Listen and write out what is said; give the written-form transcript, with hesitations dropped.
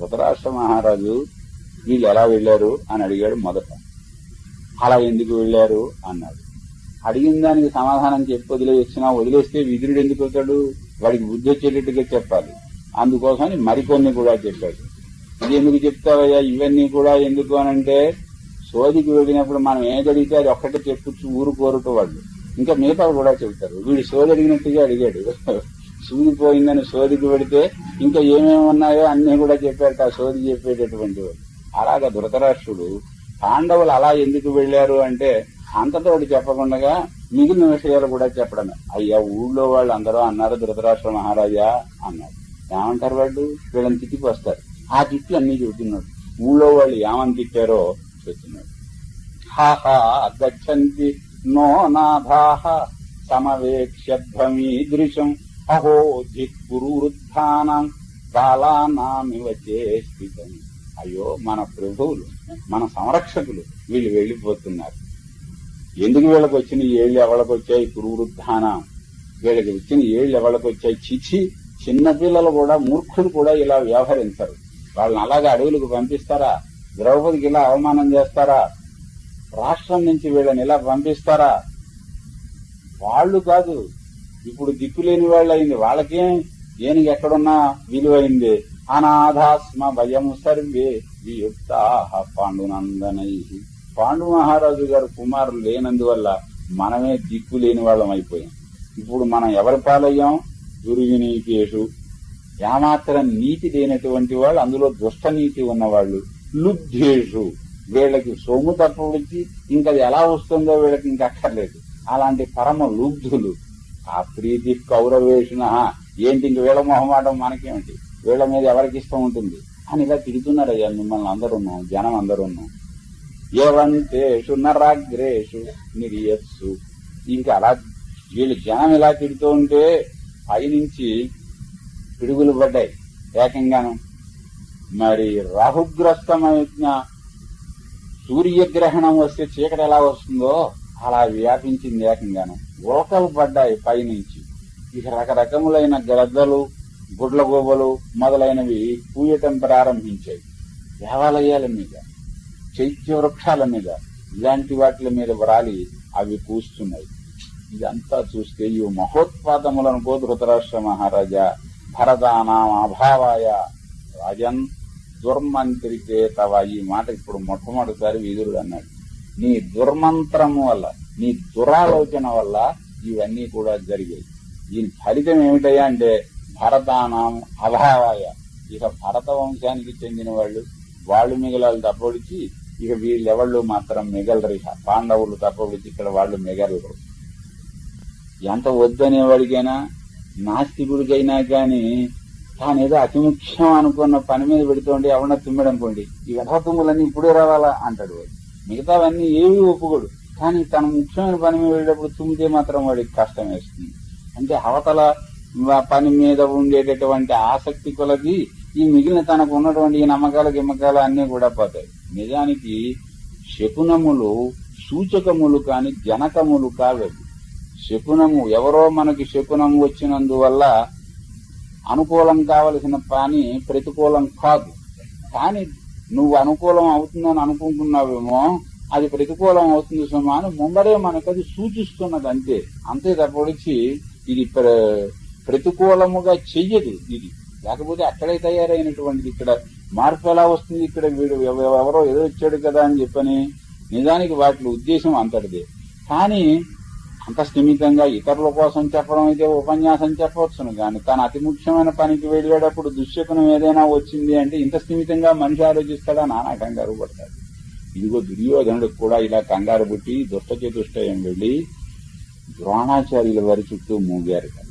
ధృతరాష్ట్ర మహారాజు వీళ్ళు ఎలా వెళ్లారు అని అడిగాడు మొదట. అలా ఎందుకు వెళ్లారు అన్నాడు. అడిగిన దానికి సమాధానం చెప్పి వదిలేస్తే విదురుడు ఎందుకు అవుతాడు? వాడికి బుద్ధి వచ్చేటట్టుగా చెప్పాలి. అందుకోసమని మరికొన్ని కూడా చెప్పాడు. ఇది ఎందుకు చెప్తావయ్యా ఇవన్నీ కూడా ఎందుకు అనంటే, సోదికి వెళ్ళినప్పుడు మనం ఏది అడిగితే అది ఒక్కటే చెప్పచ్చు ఊరుకోరుట వాళ్ళు, ఇంకా మిగతా కూడా చెబుతారు. వీడు సోది అడిగినట్టుగా అడిగాడు. సూదిపోయిందని సోదికి పెడితే ఇంకా ఏమేమి ఉన్నాయో అన్ని కూడా చెప్పారట ఆ సోది చెప్పేటటువంటి వాళ్ళు. అలాగా ధృతరాష్ట్రుడు పాండవులు అలా ఎందుకు వెళ్లారు అంటే అంతతోటి చెప్పకుండా మిగిలిన విషయాలు కూడా చెప్పడమే. అయ్యా ఊళ్ళో వాళ్ళు అందరూ అన్నారు ధృతరాష్ట్ర మహారాజా అన్నారు. ఏమంటారు వాళ్ళు? వీళ్ళని తిట్టికి వస్తారు. ఆ తిట్టి అన్ని చెబుతున్నాడు. ఊళ్ళో వాళ్ళు ఏమని తిట్టారో చెప్తున్నాడు. హాహా గచ్చంతి నో నాథాహ సమవేక్ష్యధ్వమీదృశం అహో దిక్పురు వృద్ధానాం కాలానామివ చేష్టితం. అయ్యో మన ప్రభువులు, మన సంరక్షకులు వీళ్ళు వెళ్లిపోతున్నారు. ఎందుకు వీళ్ళకి వచ్చిన ఏళ్ళు ఎవరికి వచ్చాయి? కురువృద్ధానం. వీళ్ళకి వచ్చిన ఏళ్ళు ఎవరికి వచ్చాయి? చిచి, చిన్నపిల్లలు కూడా మూర్ఖులు కూడా ఇలా వ్యవహరించరు. వాళ్ళని అలాగే అడవులకు పంపిస్తారా? ద్రౌపదికి ఇలా అవమానం చేస్తారా? రాష్ట్రం నుంచి వీళ్ళని ఇలా పంపిస్తారా? వాళ్ళు కాదు, ఇప్పుడు దిక్కులేని వాళ్ళు అయింది. వాళ్ళకేం ఏనుగు ఎక్కడున్నా విలువైంది. అనాథాస్మ భయం సర్వే వియుక్తా పాండునందనై. పాండు మహారాజు గారు కుమారులు లేనందువల్ల మనమే దిక్కు లేని వాళ్ళం అయిపోయాం. ఇప్పుడు మనం ఎవరి పాలయ్యాం? దుర్వినీకేషు, ఏమాత్రం నీతి లేనటువంటి వాళ్ళు, అందులో దుష్ట నీతి ఉన్నవాళ్ళు. లుబ్ధేషు, వీళ్ళకి సొమ్ము తప్పవచ్చి ఇంకా ఎలా వస్తుందో వీళ్ళకి ఇంకా అక్కర్లేదు. అలాంటి పరమ లుబ్ధులు. ఆ ప్రీతి కౌరవేషున, ఏంటి ఇంక వీళ్ళ మొహమాటం మనకేమిటి, వీళ్ళ మీద ఎవరికి ఇష్టం ఉంటుంది అని ఇలా తిరుగుతున్నారయ్యా మిమ్మల్ని అందరున్నాం, జనం అందరున్నాం. ఏవంతేషు నరాగ్రేషు నిర్యత్సు. ఇంకా అలా వీళ్ళు జనం ఇలా తిడుతూ ఉంటే పైనుంచి పిడుగులు పడ్డాయి ఏకంగాను. మరి రాహుగ్రస్తమైన సూర్యగ్రహణం వస్తే చీకటి ఎలా వస్తుందో అలా వ్యాపించింది ఏకంగాను. ఉల్కలు పడ్డాయి పైనుంచి. ఇక రకరకములైన గ్రద్దలు, గుడ్లగోబలు మొదలైనవి పూయటం ప్రారంభించాయి. దేవాలయాల మీద, చైత్య వృక్షాల మీద, ఇలాంటి వాటి మీద వ్రాలి అవి పూస్తున్నాయి. ఇదంతా చూస్తే ఇవి మహోత్పాదములను ధృతరాష్ట్ర మహారాజా భరతానాం అభావాయ రాజన్ దుర్మంత్రికే తవ. ఈ మాట ఇప్పుడు మొట్టమొదటిసారి విదురుడు అన్నాడు. నీ దుర్మంత్రము వల్ల, నీ దురాలోచన వల్ల ఇవన్నీ కూడా జరిగాయి. దీని ఫలితం ఏమిటయ్యా అంటే భరతానాం అభావాయ. ఇక భరత వంశానికి చెందిన వాళ్ళు మిగలాలు తప్పొడిచి ఇక వీళ్ళెవళ్ళు మాత్రం మిగలరు. ఇక పాండవులు తప్పొడిచి ఇక్కడ వాళ్ళు మిగలరు. ఎంత వద్దనేవాడికైనా, నాస్తికుడికైనా కానీ తానేదో అతి ముఖ్యం అనుకున్న పని మీద పెడుతుంటే ఎవరన్నా తుమ్మిడనుకోండి, ఈ వెధతుమ్ములన్నీ ఇప్పుడే రావాలా అంటాడు వాడు. మిగతావన్నీ ఏవి ఒప్పుకోడు. కానీ తన ముఖ్యమైన పని మీద వెళ్ళేటప్పుడు తుమ్మితే మాత్రం వాడికి కష్టం వేస్తుంది. అంటే అవతల పని మీద ఉండేటటువంటి ఆసక్తి కొలది ఈ మిగిలిన తనకు ఉన్నటువంటి ఈ నమ్మకాలు గిమ్మకాలు అన్నీ కూడా పోతాయి. నిజానికి శకునములు సూచకములు కాని జనకములు కావవి. శకునము ఎవరో మనకి శకునము వచ్చినందువల్ల అనుకూలం కావలసిన పని ప్రతికూలం కాదు. కానీ నువ్వు అనుకూలం అవుతుందని అనుకుంటున్నావేమో, అది ప్రతికూలం అవుతుంది సుమా అని ముందరే మనకది సూచిస్తున్నది. అంతే తప్పొడిచి ఇది ప్రతికూలముగా చెయ్యదు. ఇది లేకపోతే అక్కడే తయారైనటువంటిది. ఇక్కడ మార్పు ఎలా వస్తుంది? ఇక్కడ వీడు ఎవరో ఏదో వచ్చాడు కదా అని చెప్పని నిజానికి వాటి ఉద్దేశం అంతటిదే. కానీ అంత స్థిమితంగా ఇతరుల కోసం చెప్పడం అయితే ఉపన్యాసం చెప్పవచ్చును. కానీ తను అతి ముఖ్యమైన పనికి వెళ్ళేటప్పుడు దుశ్శకునం ఏదైనా వచ్చింది అంటే ఇంత స్థిమితంగా మనిషి ఆలోచిస్తాడా? నానా కంగారు పడతాడు. ఇదిగో దుర్యోధనుడికి కూడా ఇలా కంగారు పుట్టి దుష్టచతుష్టయం వెళ్లి ద్రోణాచార్యుల వారి చుట్టూ మూగారు కదా.